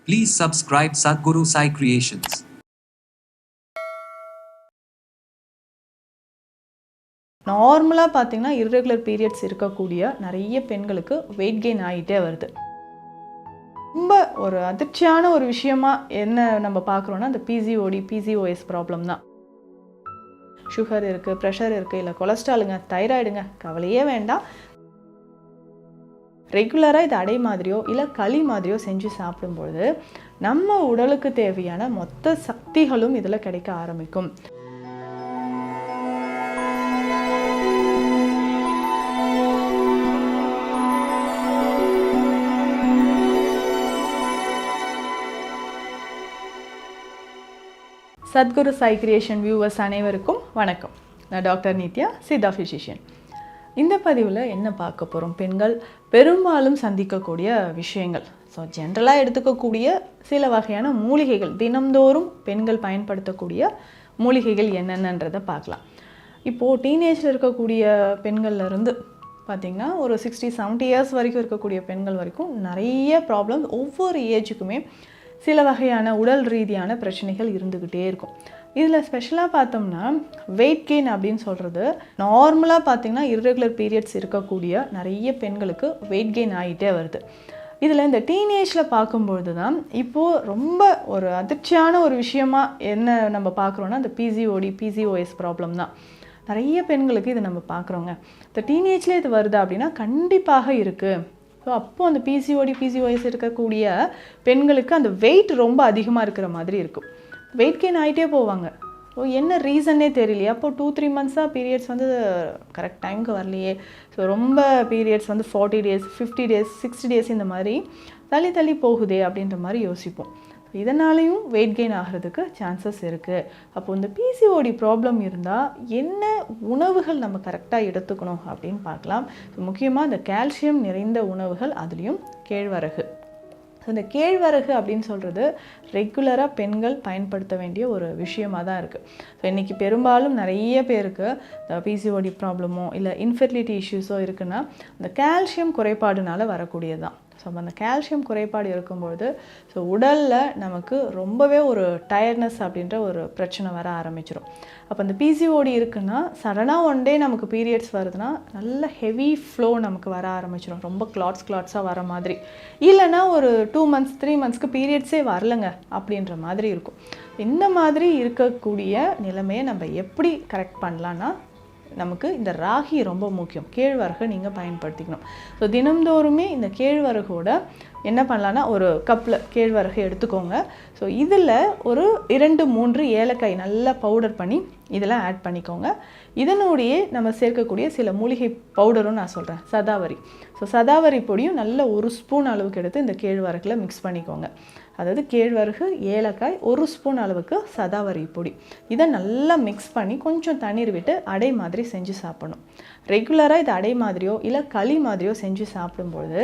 Please subscribe Sadhguru Sai Creations. நார்மலாக பார்த்தீங்கன்னா irregular periods இருக்கக்கூடிய நிறைய பெண்களுக்கு வெயிட் கெயின் ஆகிட்டே வருது. ரொம்ப ஒரு அதிர்ச்சியான ஒரு விஷயமா என்ன நம்ம பார்க்குறோன்னா அந்த பிசிஓஎஸ் ப்ராப்ளம் தான். சுகர் இருக்குது, ப்ரெஷர் இருக்குது, இல்லை கொலஸ்ட்ராலுங்க, தைராய்டுங்க, கவலையே வேண்டாம். ரெகுலராக இது அடை மாதிரியோ இல்லை களி மாதிரியோ செஞ்சு சாப்பிடும்பொழுது நம்ம உடலுக்கு தேவையான மொத்த சக்திகளும் இதில் கிடைக்க ஆரம்பிக்கும். சத்குரு சாய் கிரியேஷன் வியூவர்ஸ் அனைவருக்கும் வணக்கம். நான் டாக்டர் நித்யா, சித்தா ஃபிசிஷியன். இந்த பதிவில் என்ன பார்க்க போகிறோம்? பெண்கள் பெரும்பாலும் சந்திக்கக்கூடிய விஷயங்கள். ஸோ ஜென்ரலாக எடுத்துக்கக்கூடிய சில வகையான மூலிகைகள், தினம்தோறும் பெண்கள் பயன்படுத்தக்கூடிய மூலிகைகள் என்னென்னன்றதை பார்க்கலாம். இப்போது டீனேஜில் இருக்கக்கூடிய பெண்கள்லேருந்து பார்த்திங்கன்னா ஒரு 60-70 இயர்ஸ் வரைக்கும் இருக்கக்கூடிய பெண்கள் வரைக்கும் நிறைய ப்ராப்ளம்ஸ், ஒவ்வொரு ஏஜுக்குமே சில வகையான உடல் ரீதியான பிரச்சனைகள் இருந்துக்கிட்டே இருக்கும். இதில் ஸ்பெஷலாக பார்த்தோம்னா வெயிட் கெயின் அப்படின்னு சொல்கிறது, நார்மலாக பார்த்திங்கன்னா இர்ரெகுலர் பீரியட்ஸ் இருக்கக்கூடிய நிறைய பெண்களுக்கு வெயிட் கெயின் ஆகிட்டே வருது. இதில் இந்த டீனேஜில் பார்க்கும்பொழுது தான் இப்போது ரொம்ப ஒரு அதிர்ச்சியான ஒரு விஷயமா என்ன நம்ம பார்க்குறோன்னா அந்த பிசிஓஎஸ் ப்ராப்ளம் தான். நிறைய பெண்களுக்கு இது நம்ம பார்க்குறோங்க. இந்த டீனேஜ்லேயே இது வருதா அப்படின்னா கண்டிப்பாக இருக்குது. ஸோ அப்போது அந்த பிசிஓஎஸ் இருக்கக்கூடிய பெண்களுக்கு அந்த வெயிட் ரொம்ப அதிகமாக இருக்கிற மாதிரி இருக்கும். வெயிட் கெயின் ஆகிட்டே போவாங்க. ஸோ என்ன ரீசன்னே தெரியலையே. அப்போது 2-3 மந்த்ஸாக பீரியட்ஸ் வந்து கரெக்ட் டைமுக்கு வரலையே. ஸோ ரொம்ப பீரியட்ஸ் வந்து 40 டேஸ், 50 டேஸ், 60 டேஸ் இந்த மாதிரி தள்ளி போகுதே அப்படின்ற மாதிரி யோசிப்போம். இதனாலையும் வெயிட் கெயின் ஆகிறதுக்கு சான்சஸ் இருக்குது. அப்போது இந்த பிசிஓடி ப்ராப்ளம் இருந்தால் என்ன உணவுகள் நம்ம கரெக்டாக எடுத்துக்கணும் அப்படின்னு பார்க்கலாம். முக்கியமாக இந்த கால்சியம் நிறைந்த உணவுகள், அதுலேயும் கேழ்வரகு. இந்த கேழ்வரகு அப்படின்னு சொல்கிறது ரெகுலராக பெண்கள் பயன்படுத்த வேண்டிய ஒரு விஷயமாக தான் இருக்குது. ஸோ இன்றைக்கி பெரும்பாலும் நிறைய பேருக்கு இந்த பிசிஓடி ப்ராப்ளமோ இல்லை இன்ஃபெர்டிலிட்டி இஷ்யூஸோ இருக்குன்னா அந்த கால்சியம் குறைபாடுனால வரக்கூடியது தான். ஸோ அந்த கால்சியம் குறைபாடு இருக்கும்பொழுது ஸோ உடலில் நமக்கு ரொம்பவே ஒரு டயர்ட்னஸ் அப்படின்ற ஒரு பிரச்சனை வர ஆரம்பிச்சிடும். அப்போ அந்த பிசிஓடி இருக்குன்னா சடனாக ஒன் டே நமக்கு பீரியட்ஸ் வருதுன்னா நல்ல ஹெவி ஃப்ளோ நமக்கு வர ஆரம்பிச்சிடும். ரொம்ப கிளாட்ஸாக வர மாதிரி, இல்லைன்னா ஒரு 2 மந்த்ஸ் 3 மந்த்ஸ்க்கு பீரியட்ஸே வரலைங்க அப்படின்ற மாதிரி இருக்கும். இந்த மாதிரி இருக்கக்கூடிய நிலைமையை நம்ம எப்படி கரெக்ட் பண்ணலான்னா நமக்கு இந்த ராகி ரொம்ப முக்கியம். கேழ்வரகை நீங்கள் பயன்படுத்திக்கணும். ஸோ தினம்தோறுமே இந்த கேழ்வரகோட என்ன பண்ணலான்னா ஒரு கப்பில் கேழ்வரகு எடுத்துக்கோங்க. ஸோ இதில் ஒரு 2-3 ஏலக்காய் நல்லா பவுடர் பண்ணி இதில் ஆட் பண்ணிக்கோங்க. இதனுடைய நம்ம சேர்க்கக்கூடிய சில மூலிகை பவுடரும் நான் சொல்கிறேன், சதாவரி. ஸோ சதாவரி பொடியும் நல்ல 1 ஸ்பூன் அளவுக்கு எடுத்து இந்த கேழ்வரகில் மிக்ஸ் பண்ணிக்கோங்க. அதாவது கேழ்வரகு, ஏலக்காய், 1 ஸ்பூன் அளவுக்கு சதாவரி பொடி, இதை நல்லா மிக்ஸ் பண்ணி கொஞ்சம் தண்ணீர் விட்டு அடை மாதிரி செஞ்சு சாப்பிடணும். ரெகுலராக இது அடை மாதிரியோ இல்லை களி மாதிரியோ செஞ்சு சாப்பிடும்பொழுது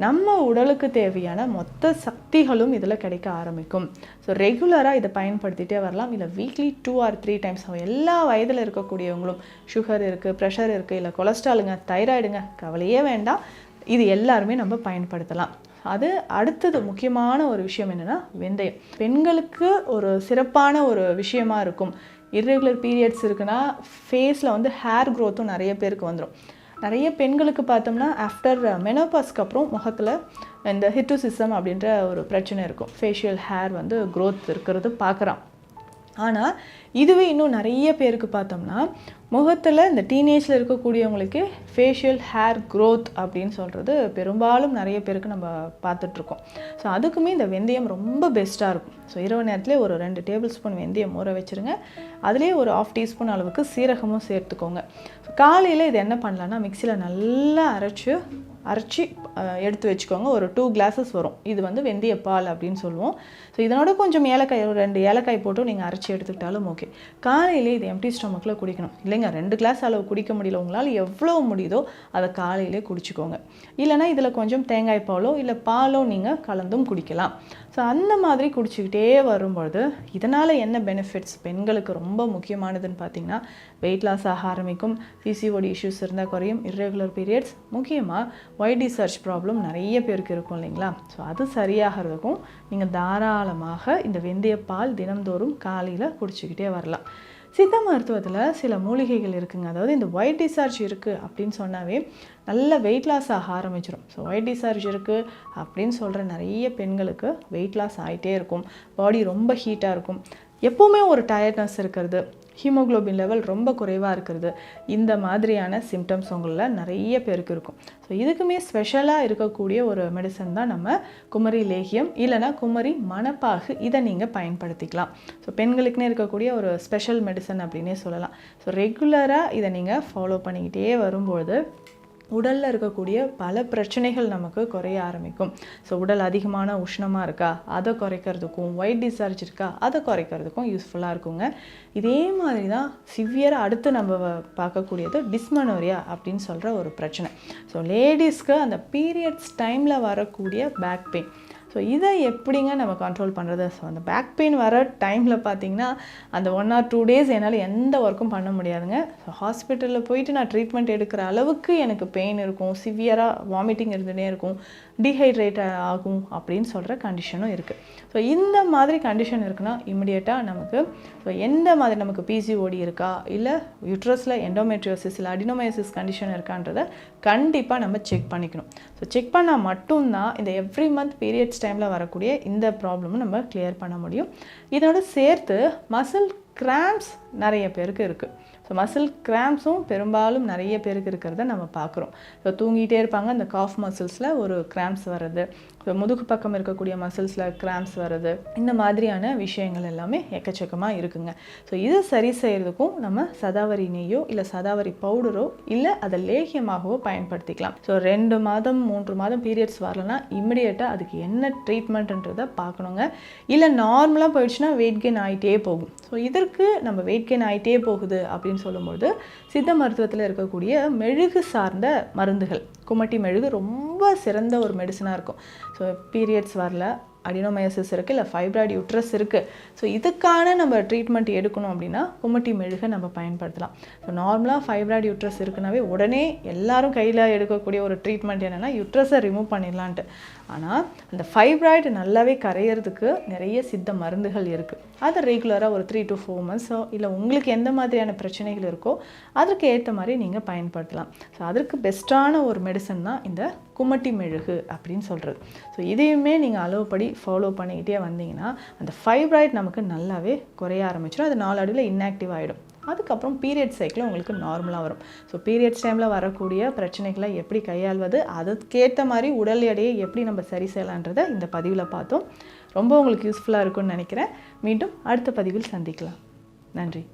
நம்ம உடலுக்கு தேவையான மொத்த சக்திகளும் இதில் கிடைக்க ஆரம்பிக்கும். ஸோ ரெகுலராக இதை பயன்படுத்திகிட்டே வரலாம். இல்லை வீக்லி 2 or 3 டைம்ஸ். எல்லா வயதில் இருக்கக்கூடியவங்களும், சுகர் இருக்குது, ப்ரெஷர் இருக்குது, இல்லை கொலஸ்ட்ராலுங்க, தைராய்டுங்க, கவலையே வேண்டாம், இது எல்லாருமே நம்ம பயன்படுத்தலாம். அது அடுத்தது முக்கியமான ஒரு விஷயம் என்னென்னா வெந்தயம். பெண்களுக்கு ஒரு சிறப்பான ஒரு விஷயமா இருக்கும். இர்ரெகுலர் பீரியட்ஸ் இருக்குன்னா ஃபேஸில் வந்து ஹேர் க்ரோத்தும் நிறைய பேருக்கு வந்துடும். நிறைய பெண்களுக்கு பார்த்தோம்னா ஆஃப்டர் மெனோபாஸ்க்கு அப்புறம் முகத்தில் இந்த ஹிட்டோசிசம் அப்படின்ற ஒரு பிரச்சனை இருக்கும். ஃபேஷியல் ஹேர் வந்து க்ரோத் இருக்கிறது பார்க்குறான். ஆனால் இதுவே இன்னும் நிறைய பேருக்கு பார்த்தோம்னா முகத்தில் இந்த டீனேஜில் இருக்கக்கூடியவங்களுக்கு ஃபேஷியல் ஹேர் க்ரோத் அப்படின்னு சொல்கிறது பெரும்பாலும் நிறைய பேருக்கு நம்ம பார்த்துட்ருக்கோம். ஸோ அதுக்குமே இந்த வெந்தயம் ரொம்ப பெஸ்ட்டாக இருக்கும். ஸோ இரவு நேரத்துலேயே ஒரு 2 டேபிள் ஸ்பூன் வெந்தயம் ஊற வச்சுருங்க. அதுலேயே ஒரு 1/2 டீஸ்பூன் அளவுக்கு சீரகமும் சேர்த்துக்கோங்க. காலையில் இது என்ன பண்ணலான்னா மிக்சியில் நல்லா அரைச்சி எடுத்து வச்சுக்கோங்க. ஒரு 2 glasses வரும். இது வந்து வெந்தய பால் அப்படின்னு சொல்லுவோம். ஸோ இதனோட கொஞ்சம் ஏலக்காய், ஒரு 2 ஏலக்காய் போட்டு நீங்கள் அரைச்சி எடுத்துக்கிட்டாலும் ஓகே. காலையிலே இது எம்டி ஸ்டொமக்கில் குடிக்கணும். இல்லைங்க 2 கிளாஸ் அளவு குடிக்க முடியல, உங்களால் எவ்வளோ முடியுதோ அதை காலையிலே குடிச்சிக்கோங்க. இல்லைனா இதில் கொஞ்சம் தேங்காய் பாலோ இல்லை பாலோ நீங்கள் கலந்தும் குடிக்கலாம். ஸோ அந்த மாதிரி குடிச்சிக்கிட்டே வரும்பொழுது இதனால் என்ன பெனிஃபிட்ஸ் பெண்களுக்கு ரொம்ப முக்கியமானதுன்னு பார்த்திங்கன்னா வெயிட் லாஸ் ஆக ஆரம்பிக்கும், பிசிஓடி இஷ்யூஸ் இருந்தால் குறையும், இர்ரெகுலர் பீரியட்ஸ், முக்கியமாக ஒயிட் டிஸ்சார்ஜ் ப்ராப்ளம் நிறைய பேருக்கு இருக்கும் இல்லைங்களா. ஸோ அது சரியாகிறதுக்கும் நீங்கள் தாராளமாக இந்த வெந்தயப்பால் தினம்தோறும் காலையில் குடிச்சிக்கிட்டே வரலாம். சித்த மருத்துவத்தில் சில மூலிகைகள் இருக்குங்க. அதாவது இந்த ஒயிட் டிஸ்சார்ஜ் இருக்குது அப்படின்னு சொன்னாவே நல்ல வெயிட் லாஸ் ஆக ஆரம்பிச்சிடும். ஸோ ஒயிட் டிஸ்சார்ஜ் இருக்குது அப்படின்னு சொல்கிற நிறைய பெண்களுக்கு வெயிட் லாஸ் ஆகிட்டே இருக்கும், பாடி ரொம்ப ஹீட்டாக இருக்கும், எப்போவுமே ஒரு டயர்ட்னஸ் இருக்கிறது, ஹீமோக்ளோபின் லெவல் ரொம்ப குறைவாக இருக்கிறது, இந்த மாதிரியான சிம்டம்ஸ் உங்களில் நிறைய பேருக்கு இருக்கும். ஸோ இதுக்குமே ஸ்பெஷலாக இருக்கக்கூடிய ஒரு மெடிசன் தான் நம்ம குமரி லேகியம் இல்லைனா குமரி மணப்பாகு. இதை நீங்கள் பயன்படுத்திக்கலாம். ஸோ பெண்களுக்குன்னே இருக்கக்கூடிய ஒரு ஸ்பெஷல் மெடிசன் அப்படின்னே சொல்லலாம். ஸோ ரெகுலராக இதை நீங்கள் ஃபாலோ பண்ணிக்கிட்டே வரும்பொழுது உடலில் இருக்கக்கூடிய பல பிரச்சனைகள் நமக்கு குறைய ஆரம்பிக்கும். ஸோ உடல் அதிகமான உஷ்ணமாக இருக்கா, அதை குறைக்கிறதுக்கும், ஒயிட் டிஸ்சார்ஜ் இருக்கா, அதை குறைக்கிறதுக்கும் யூஸ்ஃபுல்லாக இருக்குங்க. இதே மாதிரி தான் சிவியராக அடுத்து நம்ம பார்க்கக்கூடியது டிஸ்மெனோரியா அப்படின்னு சொல்கிற ஒரு பிரச்சனை. ஸோ லேடிஸ்க்கு அந்த பீரியட்ஸ் டைமில் வரக்கூடிய பேக் பெயின். ஸோ இதை எப்படிங்க நம்ம கண்ட்ரோல் பண்ணுறது? ஸோ அந்த பேக் பெயின் வர டைமில் பார்த்திங்கன்னா அந்த 1 or 2 days என்னால் எந்த ஒர்க்கும் பண்ண முடியாதுங்க. ஸோ ஹாஸ்பிட்டலில் போயிட்டு நான் ட்ரீட்மெண்ட் எடுக்கிற அளவுக்கு எனக்கு பெயின் இருக்கும், சிவியராக வாமிட்டிங் இருந்துகிட்டே இருக்கும், டீஹைட்ரேட் ஆகும் அப்படின்னு சொல்கிற கண்டிஷனும் இருக்குது. ஸோ இந்த மாதிரி கண்டிஷன் இருக்குன்னா இமிடியேட்டாக நமக்கு ஸோ எந்த மாதிரி நமக்கு பிசிஓடி இருக்கா, இல்லை யூட்ரஸில் எண்டோமெட்ரியோசிஸ் இல்லை அடினோமயோசிஸ் கண்டிஷன் இருக்கான்றதை கண்டிப்பாக நம்ம செக் பண்ணிக்கணும். ஸோ செக் பண்ணால் மட்டும்தான் இந்த எவ்ரி மந்த் பீரியட்ஸ் டைமில் வரக்கூடிய இந்த ப்ராப்ளமும் நம்ம கிளியர் பண்ண முடியும். இதோட சேர்த்து மசில் கிராம்ப்ஸ் நிறைய பேருக்கு இருக்குது. ஸோ மசில் கிராம்ப்ஸும் பெரும்பாலும் நிறைய பேருக்கு இருக்கிறத நம்ம பார்க்குறோம். ஸோ தூங்கிட்டே இருப்பாங்க, அந்த காஃப் மசில்ஸில் ஒரு கிராம்ப்ஸ் வர்றது, ஸோ முதுகு பக்கம் இருக்கக்கூடிய மசில்ஸில் கிராம்ப்ஸ் வர்றது, இந்த மாதிரியான விஷயங்கள் எல்லாமே எக்கச்சக்கமாக இருக்குங்க. ஸோ இதை சரி செய்கிறதுக்கும் நம்ம சதாவரி நெய்யோ இல்லை சதாவரி பவுடரோ இல்லை அதை லேகியமாகவோ பயன்படுத்திக்கலாம். ஸோ 2 மாதம் 3 மாதம் பீரியட்ஸ் வரலன்னா இமிடியேட்டாக அதுக்கு என்ன ட்ரீட்மெண்ட்டுன்றதை பார்க்கணுங்க. இல்லை நார்மலாக போயிடுச்சுன்னா வெயிட் கெயின் ஆகிட்டே போகும். ஸோ இதற்கு நம்ம வெயிட் கெயின் ஆகிட்டே போகுது அப்படின்னு சொல்லும்போது சித்த மருத்துவத்தில் இருக்கக்கூடிய மெழுகு சார்ந்த மருந்துகள், குமட்டி மெழுகு ரொம்ப சிறந்த ஒரு மெடிசனாக இருக்கும். ஸோ பீரியட்ஸ் வரல, அடினோமயோசிஸ் இருக்குது, இல்லை ஃபைப்ராய்டு யூட்ரஸ் இருக்குது, ஸோ இதுக்கான நம்ம ட்ரீட்மெண்ட் எடுக்கணும் அப்படின்னா குமட்டி மெழுகை நம்ம பயன்படுத்தலாம். ஸோ நார்மலாக ஃபைப்ராய்டு யூட்ரஸ் இருக்குனாவே உடனே எல்லாரும் கையில் எடுக்கக்கூடிய ஒரு ட்ரீட்மெண்ட் என்னென்னா யூட்ரஸை ரிமூவ் பண்ணிடலான்ட்டு. ஆனால் அந்த ஃபைப்ராய்டு நல்லாவே கரையிறதுக்கு நிறைய சித்த மருந்துகள் இருக்குது. அதை ரெகுலராக ஒரு 3 to 4 months இல்லை உங்களுக்கு எந்த மாதிரியான பிரச்சனைகள் இருக்கோ அதற்கு ஏற்ற மாதிரி நீங்கள் பயன்படுத்தலாம். ஸோ அதற்கு பெஸ்ட்டான ஒரு மெடிசன் தான் இந்த குமட்டி மெழுகு அப்படின்னு சொல்கிறது. ஸோ இதையுமே நீங்கள் அளவுப்படி ஃபாலோ பண்ணிக்கிட்டே வந்தீங்கன்னா அந்த ஃபைப்ராய்டு நமக்கு நல்லாவே குறைய ஆரம்பிச்சிடும். அது நாளடைவில் இன்ஆக்டிவ் ஆகிடும். அதுக்கப்புறம் பீரியட் சைக்கிள் உங்களுக்கு நார்மலாக வரும். ஸோ பீரியட்ஸ் டைமில் வரக்கூடிய பிரச்சனைகளை எப்படி கையாள்வது, அதுக்கேற்ற மாதிரி உடல் எடையை எப்படி நம்ம சரி செய்யலான்றதை இந்த பதிவில் பார்த்தோம். ரொம்ப உங்களுக்கு யூஸ்ஃபுல்லாக இருக்கும்னு நினைக்கிறேன். மீண்டும் அடுத்த பதிவில் சந்திக்கலாம். நன்றி.